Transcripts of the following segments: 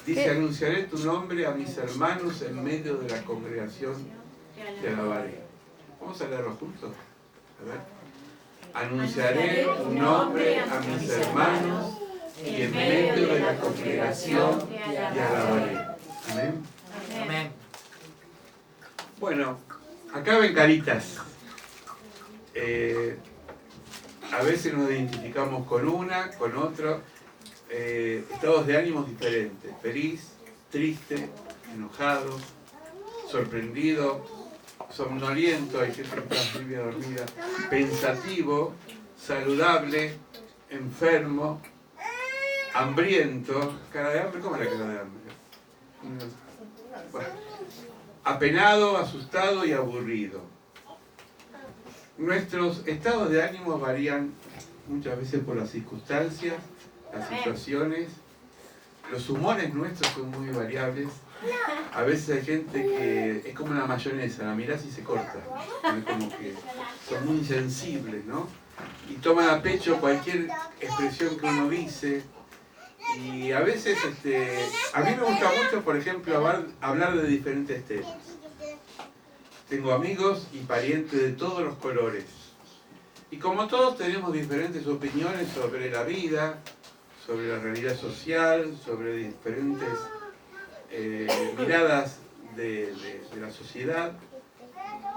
Dice, anunciaré tu nombre a mis hermanos en medio de la congregación, te alabaré. Vamos a leerlo juntos. A ver. Anunciaré tu nombre a mis hermanos y en medio de la congregación te alabaré. Amén. Amén. Bueno, acá ven caritas. A veces nos identificamos con una, con otro. Estados de ánimos diferentes. Feliz, triste, enojado, sorprendido, somnoliento, hay gente que está muy dormida, pensativo, saludable, enfermo, hambriento. ¿Cara de hambre? ¿Cómo es la cara de hambre? Bueno, apenado, asustado y aburrido. Nuestros estados de ánimo varían muchas veces por las circunstancias, las situaciones. Los humores nuestros son muy variables. A veces hay gente que es como una mayonesa, la mirás y se corta. Es como que son muy insensibles, ¿no? Y toman a pecho cualquier expresión que uno dice. Y a veces, a mí me gusta mucho, por ejemplo, hablar de diferentes temas. Tengo amigos y parientes de todos los colores. Y como todos tenemos diferentes opiniones sobre la vida, sobre la realidad social, sobre diferentes miradas de la sociedad.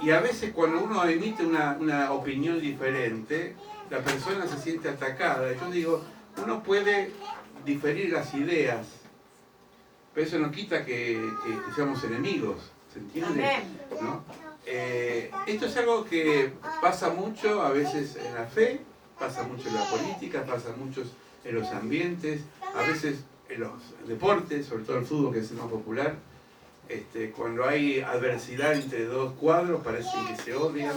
Y a veces cuando uno emite una opinión diferente, la persona se siente atacada. Yo digo, uno puede diferir las ideas, pero eso no quita que seamos enemigos, ¿se entiende? ¿No? Esto es algo que pasa mucho a veces en la fe, pasa mucho en la política, pasa mucho en los ambientes, a veces en los deportes, sobre todo el fútbol, que es el más popular. Cuando hay adversidad entre dos cuadros, parece que se odian.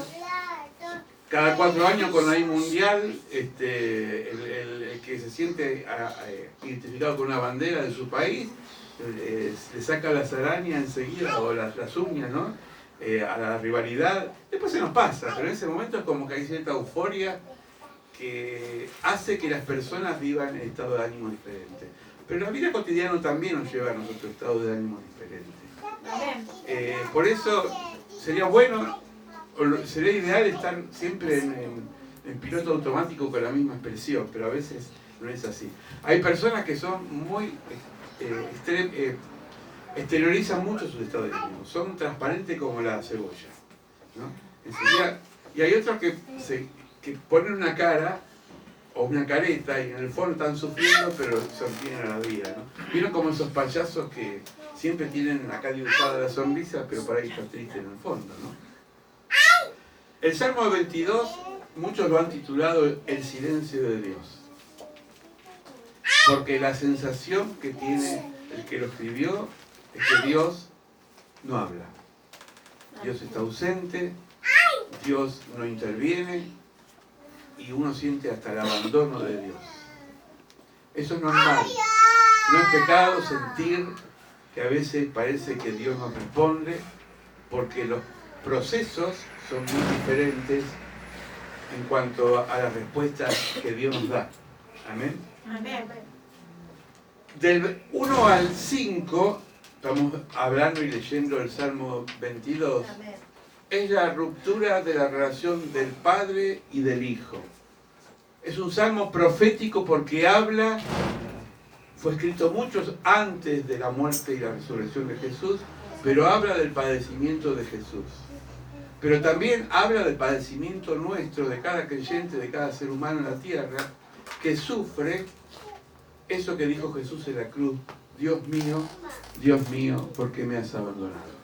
Cada 4 años, cuando hay mundial, el que se siente identificado con una bandera de su país, le saca las arañas enseguida, o las uñas, ¿no? A la rivalidad. Después se nos pasa, pero en ese momento es como que hay cierta euforia que hace que las personas vivan en estado de ánimo diferente. Pero la vida cotidiana también nos lleva a nosotros estados de ánimo diferentes. Por eso sería bueno, o sería ideal estar siempre en piloto automático con la misma expresión, pero a veces no es así. Hay personas que son muy exteriorizan mucho sus estados de ánimo, son transparentes como la cebolla, ¿no? Enseguida, y hay otros que ponen una cara o una careta y en el fondo están sufriendo, pero sonríen a la vida, ¿no? Vieron como esos payasos que siempre tienen acá dibujada la sonrisa, pero por ahí está triste en el fondo, ¿no? El Salmo 22, muchos lo han titulado El silencio de Dios, porque la sensación que tiene el que lo escribió es que Dios no habla. Dios está ausente, Dios no interviene y uno siente hasta el abandono de Dios. Eso es normal. No es pecado sentir que a veces parece que Dios nos responde, porque los procesos son muy diferentes en cuanto a las respuestas que Dios nos da. Amén. Amén. Del 1 al 5, estamos hablando y leyendo el Salmo 22, es la ruptura de la relación del Padre y del Hijo. Es un salmo profético porque fue escrito muchos antes de la muerte y la resurrección de Jesús, pero habla del padecimiento de Jesús. Pero también habla del padecimiento nuestro, de cada creyente, de cada ser humano en la tierra, que sufre eso que dijo Jesús en la cruz: Dios mío, ¿por qué me has abandonado?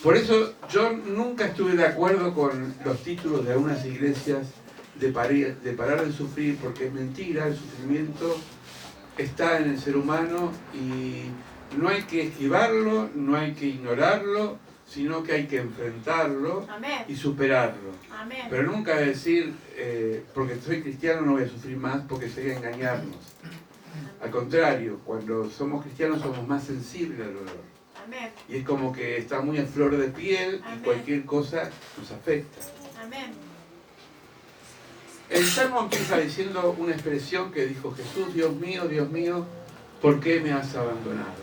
Por eso yo nunca estuve de acuerdo con los títulos de algunas iglesias de parar de sufrir, porque es mentira. El sufrimiento está en el ser humano y no hay que esquivarlo, no hay que ignorarlo, sino que hay que enfrentarlo. Amén. Y superarlo. Amén. Pero nunca decir, porque soy cristiano no voy a sufrir más, porque sería engañarnos. Al contrario, cuando somos cristianos somos más sensibles al dolor. Amén. Y es como que está muy a flor de piel. Amén. Y cualquier cosa nos afecta. Amén. El Salmo empieza diciendo una expresión que dijo Jesús: Dios mío, ¿por qué me has abandonado?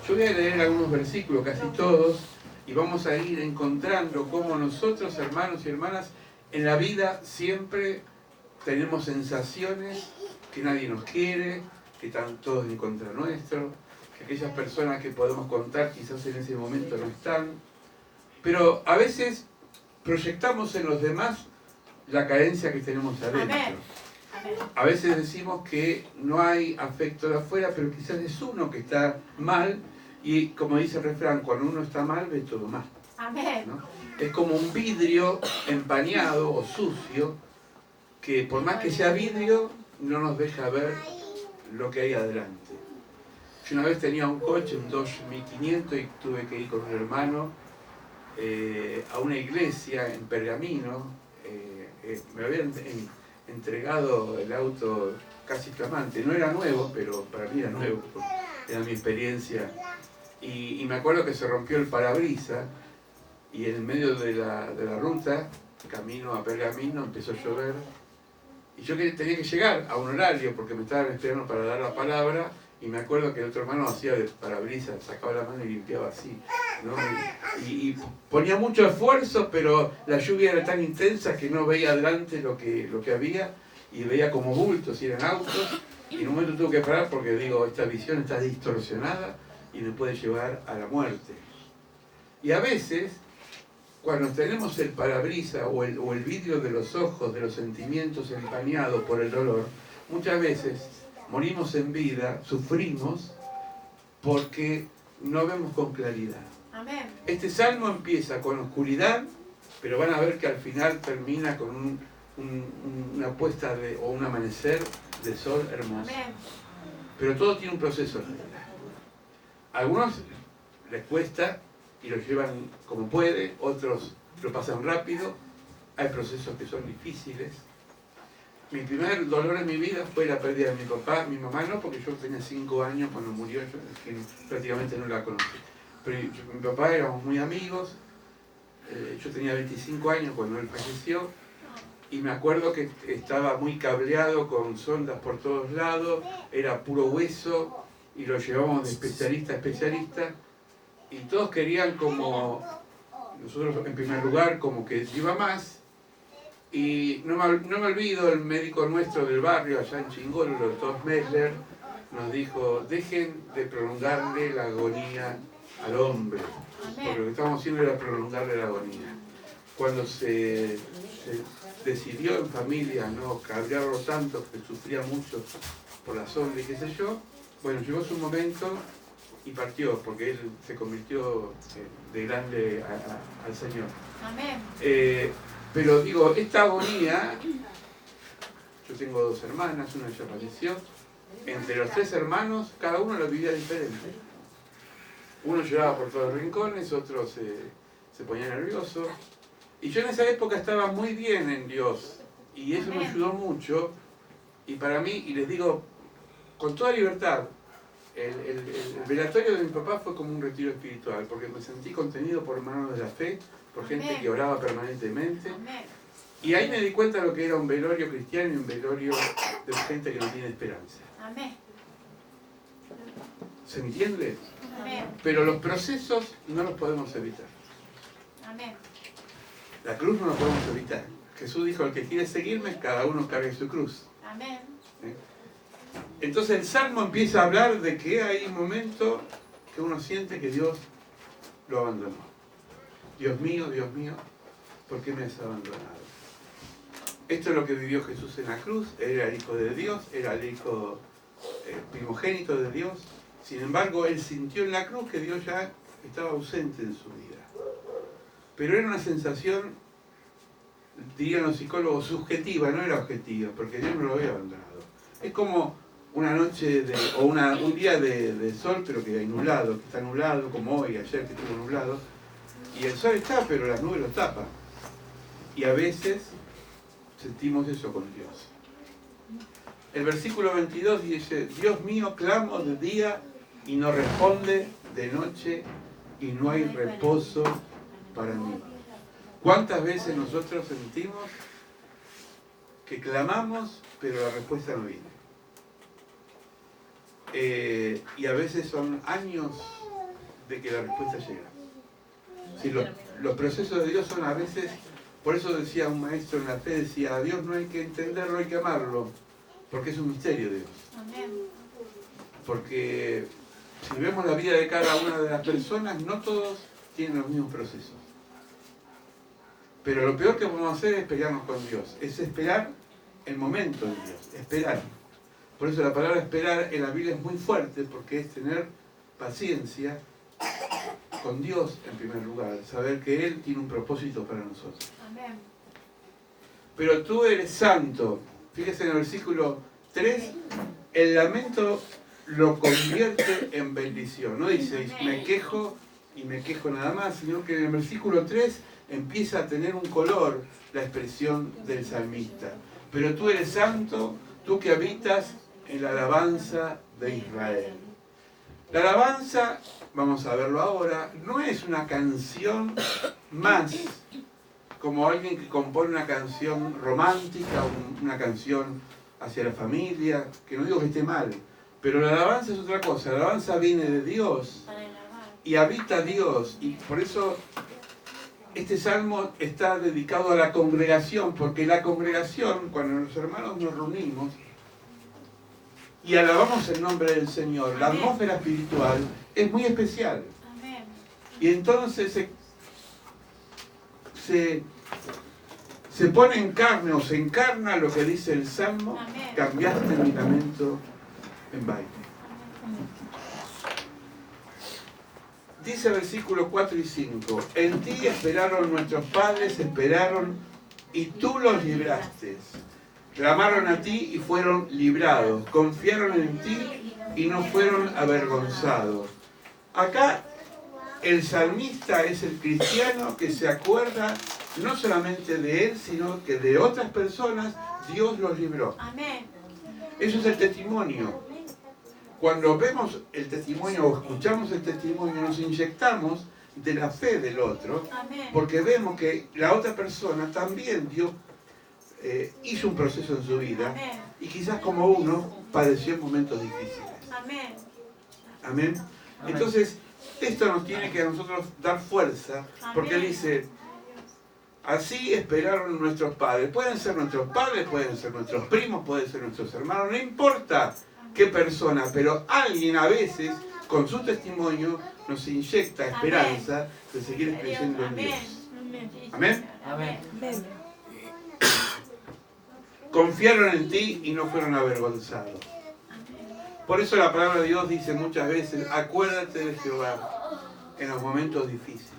Yo voy a leer algunos versículos, casi todos, y vamos a ir encontrando cómo nosotros, hermanos y hermanas, en la vida siempre tenemos sensaciones que nadie nos quiere, que están todos en contra nuestro, que aquellas personas que podemos contar quizás en ese momento no están, pero a veces proyectamos en los demás la carencia que tenemos adentro. A veces decimos que no hay afecto de afuera, pero quizás es uno que está mal, y como dice el refrán, cuando uno está mal ve todo mal, ¿no? Es como un vidrio empañado o sucio, que por más que sea vidrio, no nos deja ver lo que hay adelante. Yo una vez tenía un coche, un Dodge 1500, y tuve que ir con un hermano a una iglesia en Pergamino. Me habían entregado el auto casi flamante. No era nuevo, pero para mí era nuevo, era mi experiencia. Y me acuerdo que se rompió el parabrisas, y en medio de la ruta, camino a Pergamino, empezó a llover. Y yo tenía que llegar a un horario porque me estaban esperando para dar la palabra, y me acuerdo que el otro hermano hacía de parabrisas, sacaba la mano y limpiaba así, ¿no? Y ponía mucho esfuerzo, pero la lluvia era tan intensa que no veía adelante lo que había, y veía como bultos y eran autos, y en un momento tuve que parar porque digo, esta visión está distorsionada y me puede llevar a la muerte. Y a veces, cuando tenemos el parabrisas o el vidrio de los ojos, de los sentimientos empañado por el dolor, muchas veces morimos en vida, sufrimos, porque no vemos con claridad. Amén. Este salmo empieza con oscuridad, pero van a ver que al final termina con una puesta o un amanecer de sol hermoso. Amén. Pero todo tiene un proceso en realidad. A algunos les cuesta y lo llevan como puede, otros lo pasan rápido, hay procesos que son difíciles. Mi primer dolor en mi vida fue la pérdida de mi papá. Mi mamá no, porque yo tenía 5 años cuando murió, yo prácticamente no la conocí. Pero mi papá éramos muy amigos, yo tenía 25 años cuando él falleció, y me acuerdo que estaba muy cableado con sondas por todos lados, era puro hueso, y lo llevábamos de especialista a especialista, y todos querían como, nosotros en primer lugar, como que iba más. Y no me olvido, el médico nuestro del barrio, allá en Chingolo, el doctor Messler, nos dijo, dejen de prolongarle la agonía al hombre, porque lo que estábamos haciendo era prolongarle la agonía. Cuando se decidió en familia no cabrearlo tanto, que sufría mucho por la sonda y qué sé yo, bueno, llegó su momento y partió, porque él se convirtió de grande al Señor. Amén. Pero digo, esta agonía, yo tengo 2 hermanas, una ya falleció, entre los 3 hermanos, cada uno lo vivía diferente. Uno lloraba por todos los rincones, otro se ponía nervioso. Y yo en esa época estaba muy bien en Dios, y eso me ayudó mucho. Y para mí, y les digo con toda libertad, el velatorio de mi papá fue como un retiro espiritual, porque me sentí contenido por hermanos de la fe, por gente que oraba permanentemente. Y ahí me di cuenta de lo que era un velorio cristiano y un velorio de gente que no tiene esperanza. Amén. ¿Se me entiende? Amén. Pero los procesos no los podemos evitar. Amén. La cruz no la podemos evitar. Jesús dijo, el que quiere seguirme, cada uno cargue su cruz. Amén. Entonces el Salmo empieza a hablar de que hay un momento que uno siente que Dios lo abandonó. Dios mío, ¿por qué me has abandonado? Esto es lo que vivió Jesús en la cruz. Él era el Hijo de Dios, era el Hijo primogénito de Dios. Sin embargo, él sintió en la cruz que Dios ya estaba ausente en su vida. Pero era una sensación, dirían los psicólogos, subjetiva, no era objetiva, porque Dios no lo había abandonado. Es como una noche un día de sol, pero que hay nublado, que está nublado, como hoy, ayer que estuvo nublado, y el sol está, pero las nubes lo tapan. Y a veces sentimos eso con Dios. El versículo 22 dice, Dios mío, clamo de día y no responde, de noche y no hay reposo para mí. ¿Cuántas veces nosotros sentimos que clamamos, pero la respuesta no viene? y a veces son años de que la respuesta llega. Sí, los procesos de Dios son a veces, por eso decía un maestro en la fe, decía, a Dios no hay que entenderlo, hay que amarlo, porque es un misterio de Dios. Porque si vemos la vida de cada una de las personas, no todos tienen los mismos procesos. Pero lo peor que podemos hacer es pelearnos con Dios, es esperar el momento de Dios, esperar. Por eso la palabra esperar en la Biblia es muy fuerte, porque es tener paciencia con Dios en primer lugar, saber que Él tiene un propósito para nosotros. Amén. Pero tú eres santo. Fíjese en el versículo 3, el lamento lo convierte en bendición. No dice, me quejo y me quejo nada más, sino que en el versículo 3 empieza a tener un color la expresión del salmista. Pero tú eres santo, tú que habitas en la alabanza de Israel. La alabanza, vamos a verlo ahora, no es una canción más como alguien que compone una canción romántica, una canción hacia la familia, que no digo que esté mal, pero la alabanza es otra cosa. La alabanza viene de Dios y habita Dios, y por eso este salmo está dedicado a la congregación, porque la congregación, cuando los hermanos nos reunimos y alabamos el nombre del Señor, la atmósfera espiritual es muy especial. Y entonces se pone en carne o se encarna lo que dice el Salmo, cambiaste mi lamento en baile. Dice versículos 4 y 5, en ti esperaron nuestros padres, esperaron y tú los libraste. Clamaron a ti y fueron librados, confiaron en ti y no fueron avergonzados. Acá el salmista es el cristiano que se acuerda no solamente de él, sino que de otras personas Dios los libró. Eso es el testimonio. Cuando vemos el testimonio o escuchamos el testimonio, nos inyectamos de la fe del otro, porque vemos que la otra persona también Dios hizo un proceso en su vida y quizás como uno padeció momentos difíciles. Amén. Entonces, esto nos tiene que a nosotros dar fuerza, porque dice, así esperaron nuestros padres. Pueden ser nuestros padres, pueden ser nuestros primos, pueden ser nuestros hermanos, no importa qué persona, pero alguien a veces, con su testimonio, nos inyecta esperanza de seguir creyendo en Dios. Amén. Amén. Confiaron en ti y no fueron avergonzados. Por eso la palabra de Dios dice muchas veces, acuérdate de Jehová en los momentos difíciles.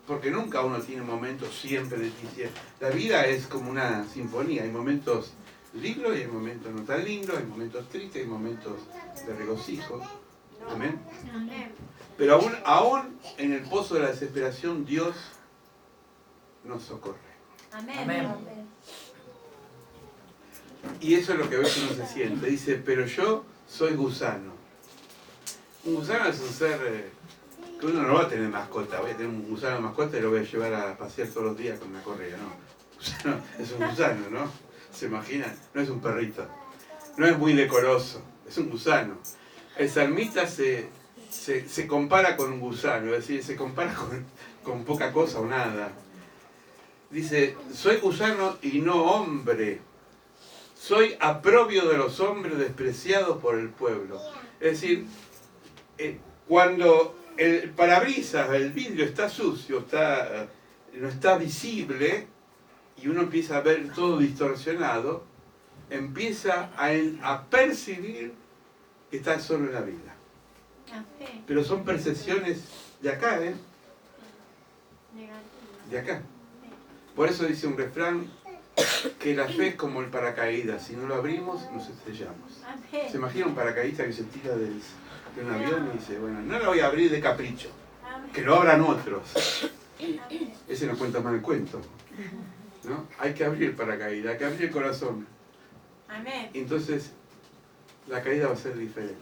Porque nunca uno tiene momentos siempre difíciles. La vida es como una sinfonía, hay momentos lindos y hay momentos no tan lindos, hay momentos tristes, hay momentos de regocijo. Amén. Pero aún en el pozo de la desesperación, Dios nos socorre. Amén. Y eso es lo que a veces uno se siente. Dice, pero yo soy gusano. Un gusano es un ser que uno no va a tener mascota. Voy a tener un gusano de mascota y lo voy a llevar a pasear todos los días con una correa, ¿no? Es un gusano, ¿no? ¿Se imaginan? No es un perrito. No es muy decoroso. Es un gusano. El salmista se compara con un gusano. Es decir, se compara con poca cosa o nada. Dice, soy gusano y no hombre. Soy aprobio de los hombres, despreciados por el pueblo. Es decir, cuando el parabrisas, el vidrio está sucio, no está visible, y uno empieza a ver todo distorsionado, empieza a percibir que está solo en la vida. Pero son percepciones de acá, ¿eh? De acá. Por eso dice un refrán, que la fe es como el paracaídas, si no lo abrimos nos estrellamos. ¿Se imagina un paracaidista que se tira de un avión y dice, bueno, no lo voy a abrir de capricho, que lo abran otros? Ese no cuenta mal el cuento, ¿no? Hay que abrir el paracaídas, hay que abrir el corazón. Entonces la caída va a ser diferente.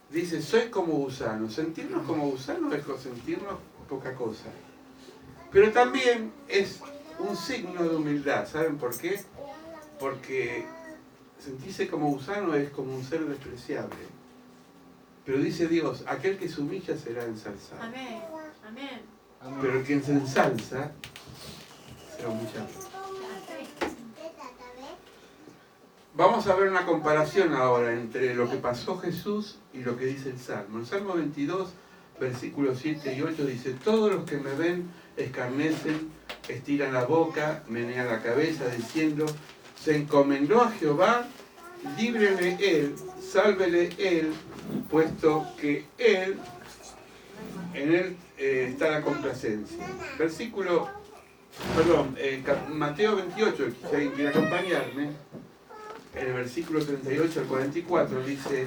Dice, soy como gusano. Sentirnos como gusano es sentirnos poca cosa. Pero también es un signo de humildad. ¿Saben por qué? Porque sentirse como gusano es como un ser despreciable. Pero dice Dios, aquel que se humilla será ensalzado. Amén. Amén. Pero el que se ensalza será humillado. Vamos a ver una comparación ahora entre lo que pasó Jesús y lo que dice el Salmo. El Salmo 22, versículos 7 y 8 dice: todos los que me ven escarnecen, estiran la boca, menean la cabeza, diciendo: se encomendó a Jehová, líbrele él, sálvele él, puesto que él, en él está la complacencia. Mateo 28, si alguien quiere acompañarme, en el versículo 38 al 44 dice: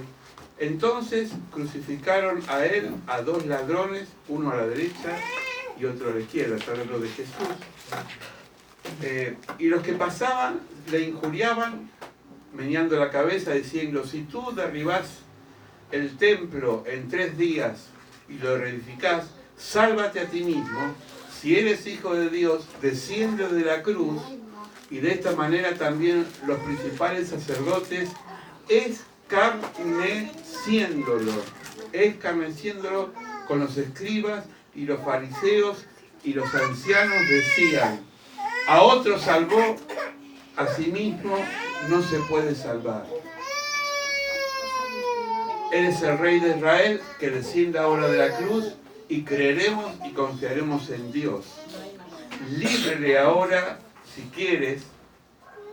entonces crucificaron a él a dos ladrones, uno a la derecha y otro a la izquierda. Está hablando de Jesús. Y los que pasaban le injuriaban, meneando la cabeza, diciendo: si tú derribás el templo en 3 días y lo reedificás, sálvate a ti mismo. Si eres hijo de Dios, desciende de la cruz. Y de esta manera también los principales sacerdotes, escarneciéndolo con los escribas y los fariseos y los ancianos, decían: a otro salvó, a sí mismo no se puede salvar. Él es el Rey de Israel, que descienda ahora de la cruz, y creeremos y confiaremos en Dios. Líbrele ahora, si quieres,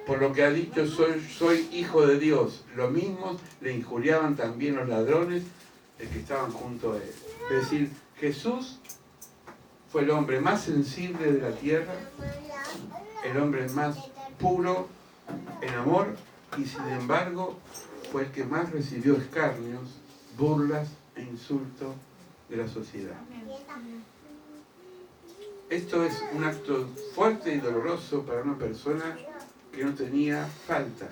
por lo que ha dicho: soy hijo de Dios. Lo mismo le injuriaban también los ladrones que estaban junto a él. Es decir, Jesús fue el hombre más sensible de la tierra, el hombre más puro en amor, y sin embargo fue el que más recibió escarnios, burlas e insultos de la sociedad. Esto es un acto fuerte y doloroso para una persona que no tenía falta.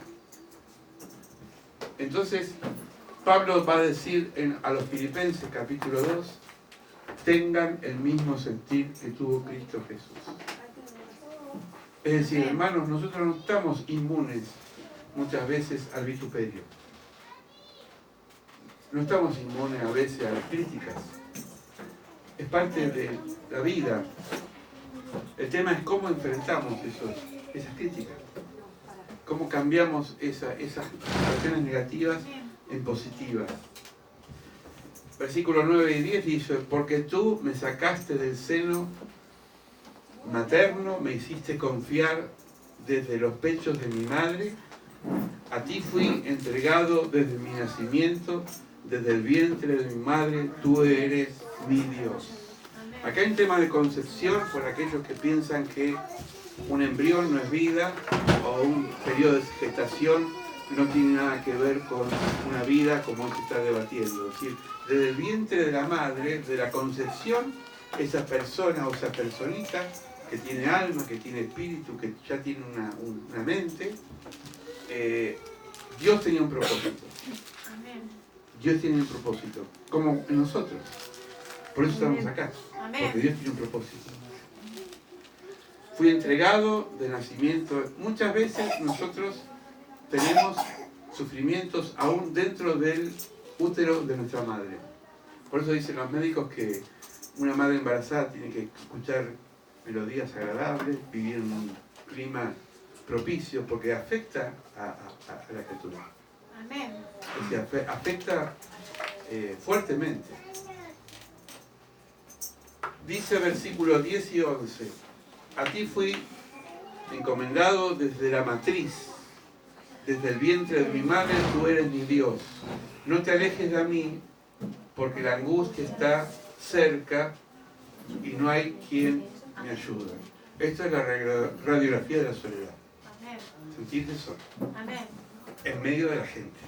Entonces, Pablo va a decir a los Filipenses, capítulo 2, tengan el mismo sentir que tuvo Cristo Jesús. Es decir, hermanos, nosotros no estamos inmunes muchas veces al vituperio. No estamos inmunes a veces a las críticas. Es parte de la vida. El tema es cómo enfrentamos esas críticas. Cómo cambiamos esas situaciones negativas en positivas. Versículos 9 y 10 dice: porque tú me sacaste del seno materno, me hiciste confiar desde los pechos de mi madre. A ti fui entregado desde mi nacimiento, desde el vientre de mi madre, tú eres mi Dios. Acá hay un tema de concepción por aquellos que piensan que un embrión no es vida, o un periodo de gestación no tiene nada que ver con una vida, como se está debatiendo. Es decir, desde el vientre de la madre, de la concepción, esa persona o esa personita que tiene alma, que tiene espíritu, que ya tiene una mente, Dios tenía un propósito. Dios tiene un propósito, como en nosotros. Por eso estamos acá, porque Dios tiene un propósito. Fui entregado de nacimiento. Muchas veces nosotros tenemos sufrimientos aún dentro del útero de nuestra madre. Por eso dicen los médicos que una madre embarazada tiene que escuchar melodías agradables, vivir en un clima propicio, porque afecta a la criatura. Amén. O sea, afecta fuertemente. Dice versículos 10 y 11: a ti fui encomendado desde la matriz, desde el vientre de mi madre, tú eres mi Dios. No te alejes de mí, porque la angustia está cerca y no hay quien me ayude. Esta es la radiografía de la soledad. Sentirte solo. En medio de la gente.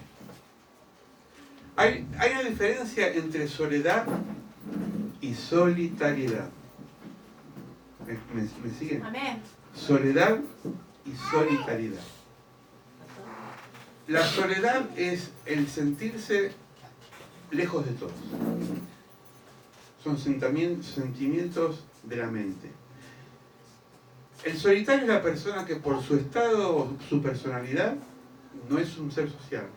Hay una diferencia entre soledad y solitariedad. ¿Me siguen? Amén. Soledad y solitariedad. La soledad es el sentirse lejos de todos. Son sentimientos de la mente. El solitario es la persona que por su estado o su personalidad no es un ser sociable.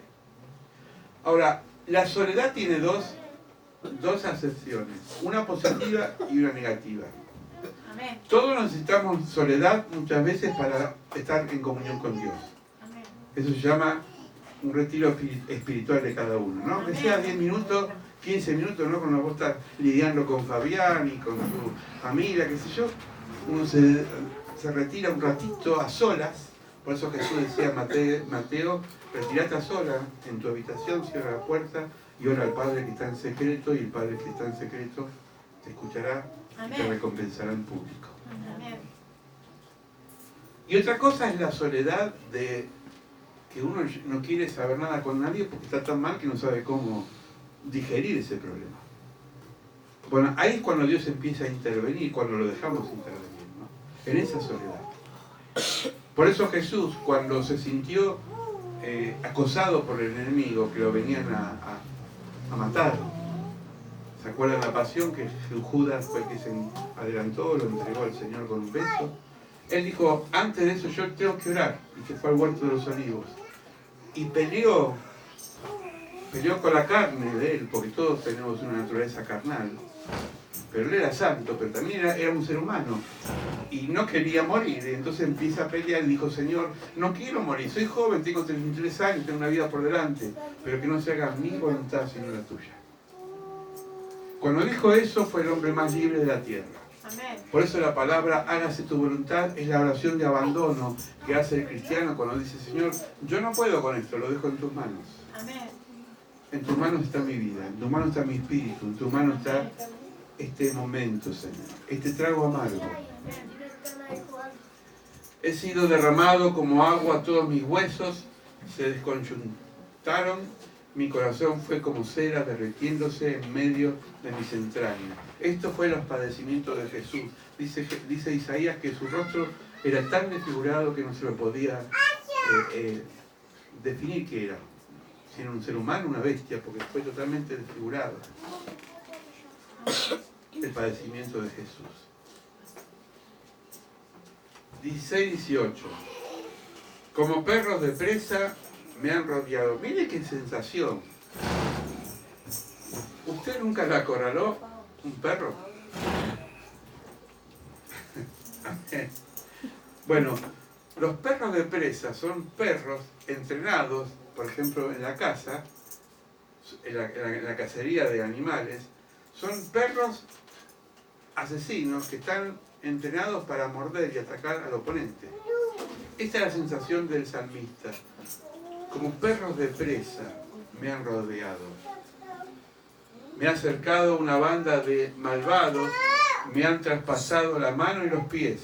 Ahora, La soledad tiene dos acepciones, una positiva y una negativa. Amén. Todos necesitamos soledad muchas veces para estar en comunión con Dios. Amén. Eso se llama un retiro espiritual de cada uno, ¿no? Que sea 10 minutos, 15 minutos, ¿no? Cuando vos estás lidiando con Fabián y con tu familia, qué sé yo, uno se retira un ratito a solas. Por eso Jesús decía a Mateo, retirate a solas en tu habitación, cierra la puerta y ora al Padre que está en secreto, y el Padre que está en secreto te escuchará y te recompensará en público. Amén. Y otra cosa es la soledad de que uno no quiere saber nada con nadie porque está tan mal que no sabe cómo digerir ese problema. Bueno, ahí es cuando Dios empieza a intervenir, cuando lo dejamos intervenir, ¿no? En esa soledad. Por eso Jesús, cuando se sintió acosado por el enemigo, que lo venían a matar, ¿se acuerdan la pasión que Judas fue el que se adelantó, lo entregó al Señor con un beso? Él dijo, antes de eso yo tengo que orar, y que fue al huerto de los olivos. Y peleó con la carne de él, porque todos tenemos una naturaleza carnal. Pero él era santo, pero también era un ser humano. Y no quería morir. Y entonces empieza a pelear y dijo, Señor, no quiero morir, soy joven, tengo 33 años, tengo una vida por delante, pero que no se haga mi voluntad sino la tuya. Cuando dijo eso, fue el hombre más libre de la tierra. Amén. Por eso la palabra hágase tu voluntad es la oración de abandono que hace el cristiano cuando dice, Señor, yo no puedo con esto, lo dejo en tus manos. Amén. En tus manos está mi vida, en tus manos está mi espíritu, en tus manos está este momento, Señor, este trago amargo. He sido derramado como agua, todos mis huesos se desconjuntaron, mi corazón fue como cera derritiéndose en medio de mis entrañas. Esto fue los padecimientos de Jesús. Dice Isaías que su rostro era tan desfigurado que no se lo podía definir qué era. Si era un ser humano, una bestia, porque fue totalmente desfigurado. El padecimiento de Jesús. 16-18. Como perros de presa me han rodeado. Mire qué sensación. ¿Usted nunca la acorraló un perro? Bueno, los perros de presa son perros entrenados, por ejemplo, en la caza, en la cacería de animales. Son perros asesinos que están entrenados para morder y atacar al oponente. Esta es la sensación del salmista. Como perros de presa me han rodeado. Me ha acercado una banda de malvados, me han traspasado la mano y los pies.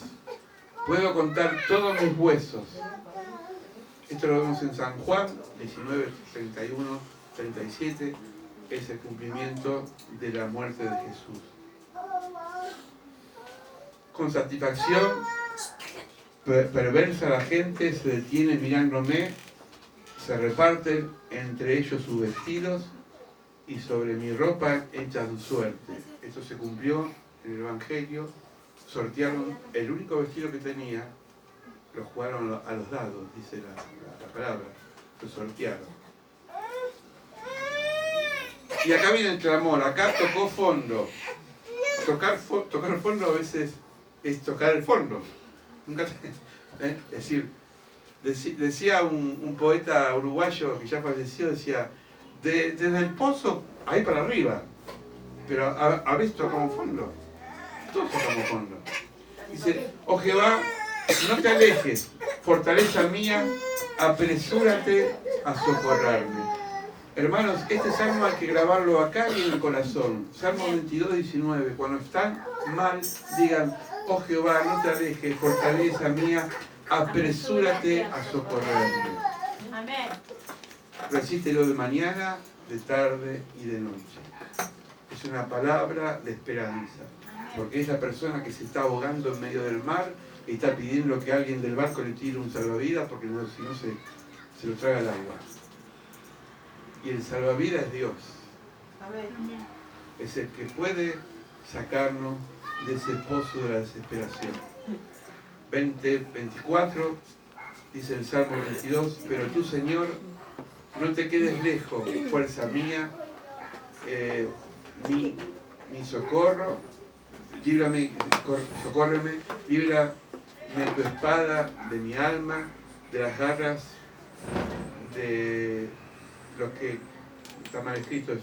Puedo contar todos mis huesos. Esto lo vemos en San Juan 19, 31, 37. Es el cumplimiento de la muerte de Jesús. Con satisfacción perversa la gente se detiene mirándome, se reparten entre ellos sus vestidos y sobre mi ropa echan suerte. Esto se cumplió en el Evangelio. Sortearon el único vestido que tenía, lo jugaron a los dados, dice la palabra, lo sortearon. Y acá viene el clamor, acá tocó fondo. Tocar fondo a veces es tocar el fondo. Nunca, es decir, decía un poeta uruguayo que ya falleció, decía, desde el pozo ahí para arriba, pero a veces tocamos fondo. Todos tocamos fondo. Dice, oh Jehová, no te alejes, fortaleza mía, apresúrate a socorrerme. Hermanos, este salmo hay que grabarlo acá y en el corazón. Salmo 22, 19. Cuando están mal, digan, oh Jehová, no te alejes, fortaleza mía, apresúrate a socorrerme. Amén. Recítelo de mañana, de tarde y de noche. Es una palabra de esperanza. Porque es la persona que se está ahogando en medio del mar y está pidiendo que alguien del barco le tire un salvavidas porque si no se lo traga el agua. Y el salvavidas es Dios. Amén. Es el que puede sacarnos de ese pozo de la desesperación. 24, dice el Salmo 22, pero tú, Señor, No te quedes lejos, fuerza mía, mi socorro, líbrame, socórreme, líbrame tu espada de mi alma, de las garras de los que, está mal escrito,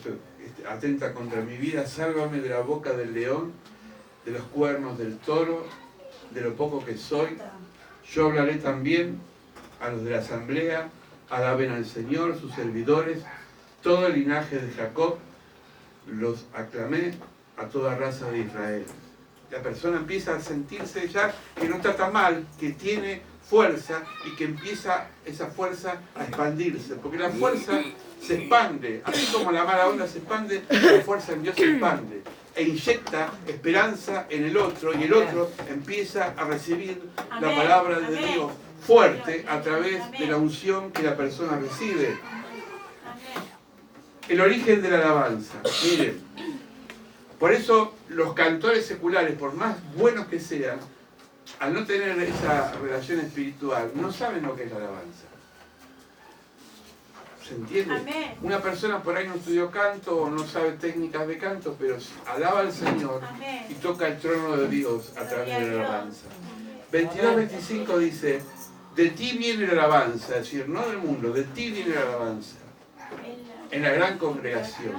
atenta contra mi vida, sálvame de la boca del león, de los cuernos del toro, de lo poco que soy. Yo hablaré también a los de la asamblea, alaben al Señor, sus servidores, todo el linaje de Jacob, los aclamé a toda raza de Israel. La persona empieza a sentirse ya que no está tan mal, que tiene fuerza y que empieza esa fuerza a expandirse, porque la fuerza se expande, así como la mala onda se expande, la fuerza en Dios se expande e inyecta esperanza en el otro y el otro empieza a recibir la palabra de Dios fuerte a través de la unción que la persona recibe. El origen de la alabanza, miren, por eso los cantores seculares, por más buenos que sean, al no tener esa relación espiritual, no saben lo que es la alabanza. ¿Se entiende? Amén. Una persona por ahí no estudió canto o no sabe técnicas de canto, pero alaba al Señor y toca el trono de Dios a través de la alabanza. 22-25 dice, de ti viene la alabanza, es decir, no del mundo, de ti viene la alabanza. En la gran congregación.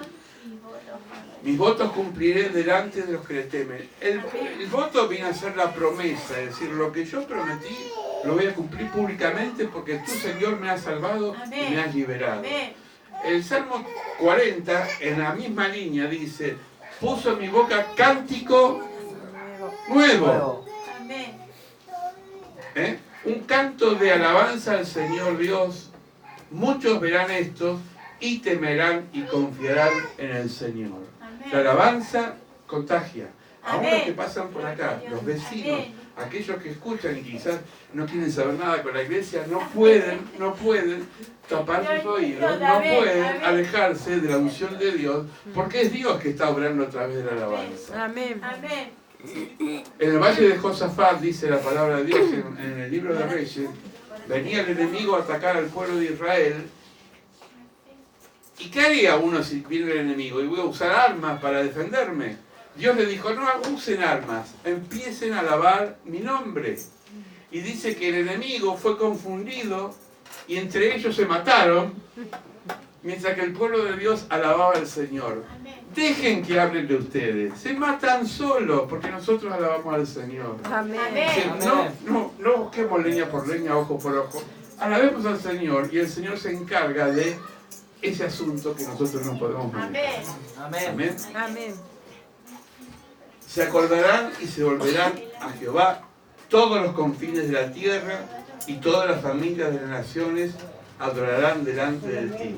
Mis votos cumpliré delante de los que le temen. El voto viene a ser la promesa, es decir, lo que yo prometí lo voy a cumplir públicamente porque tú, Señor, me has salvado y me has liberado. El Salmo 40, en la misma línea, dice, puso en mi boca cántico nuevo. Un canto de alabanza al Señor Dios. Muchos verán esto y temerán y confiarán en el Señor. La alabanza contagia. Aún los que pasan por acá, los vecinos, aquellos que escuchan y quizás no quieren saber nada con la iglesia, no pueden tapar sus oídos, no pueden alejarse de la unción de Dios, porque es Dios que está obrando a través de la alabanza. Amén. En el valle de Josafat, dice la palabra de Dios en el libro de Reyes, venía el enemigo a atacar al pueblo de Israel. ¿Y qué haría uno si viene el enemigo? ¿Y voy a usar armas para defenderme? Dios le dijo, no usen armas, empiecen a alabar mi nombre. Y dice que el enemigo fue confundido y entre ellos se mataron, mientras que el pueblo de Dios alababa al Señor. Dejen que hablen de ustedes, se matan solos porque nosotros alabamos al Señor. Amén. No busquemos leña por leña, ojo por ojo. Alabemos al Señor y el Señor se encarga de ese asunto que nosotros no podemos manejar. Amén. Amén. Se acordarán y se volverán a Jehová todos los confines de la tierra y todas las familias de las naciones adorarán delante de ti.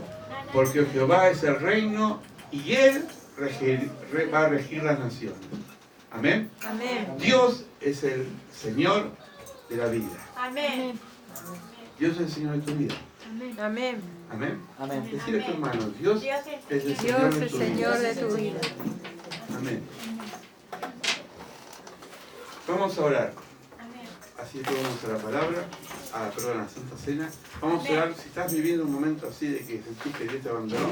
Porque Jehová es el reino y Él va a regir las naciones. Amén. Amén. Dios es el Señor de la vida. Amén. Dios es el Señor de tu vida. Amén. Amén. Amén. Decirle a tu hermano, Dios es el Señor de tu vida. de tu vida. Amén. Vamos a orar. Amén. Así que vamos a la palabra, a la Santa Cena. Vamos a orar. Si estás viviendo un momento así de que sentís que Dios te abandonó,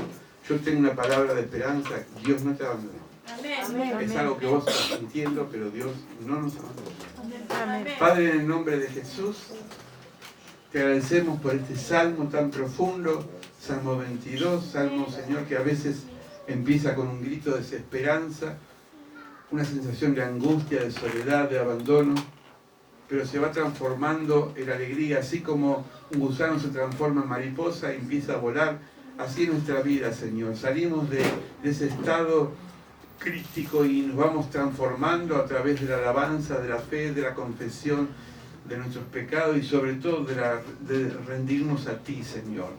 yo tengo una palabra de esperanza. Dios no te abandonó. Amén. Es algo que vos estás sintiendo, pero Dios no nos abandonó. Amén. Padre, en el nombre de Jesús, te agradecemos por este salmo tan profundo, Salmo 22, salmo, Señor, que a veces empieza con un grito de desesperanza, una sensación de angustia, de soledad, de abandono, pero se va transformando en alegría, así como un gusano se transforma en mariposa y empieza a volar, así es nuestra vida, Señor. Salimos de ese estado crítico y nos vamos transformando a través de la alabanza, de la fe, de la confesión de nuestros pecados y sobre todo de rendirnos a ti, Señor.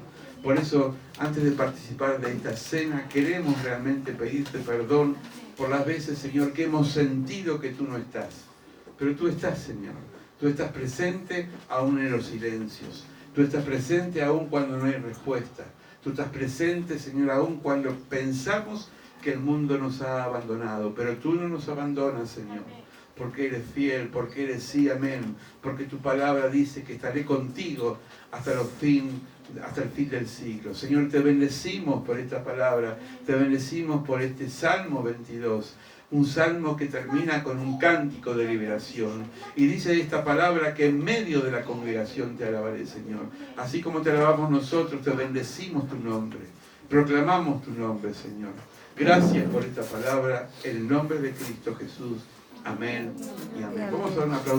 Por eso, antes de participar de esta cena, queremos realmente pedirte perdón por las veces, Señor, que hemos sentido que tú no estás. Pero tú estás, Señor. Tú estás presente aún en los silencios. Tú estás presente aún cuando no hay respuesta. Tú estás presente, Señor, aún cuando pensamos que el mundo nos ha abandonado. Pero tú no nos abandonas, Señor. Porque eres fiel, porque eres sí, amén. Porque tu palabra dice que estaré contigo hasta los fin hasta el fin del siglo. Señor, te bendecimos por esta palabra, te bendecimos por este Salmo 22, un salmo que termina con un cántico de liberación. Y dice esta palabra que en medio de la congregación te alabaré, Señor. Así como te alabamos nosotros, te bendecimos tu nombre, proclamamos tu nombre, Señor. Gracias por esta palabra, en el nombre de Cristo Jesús. Amén y amén. Vamos a dar un aplauso.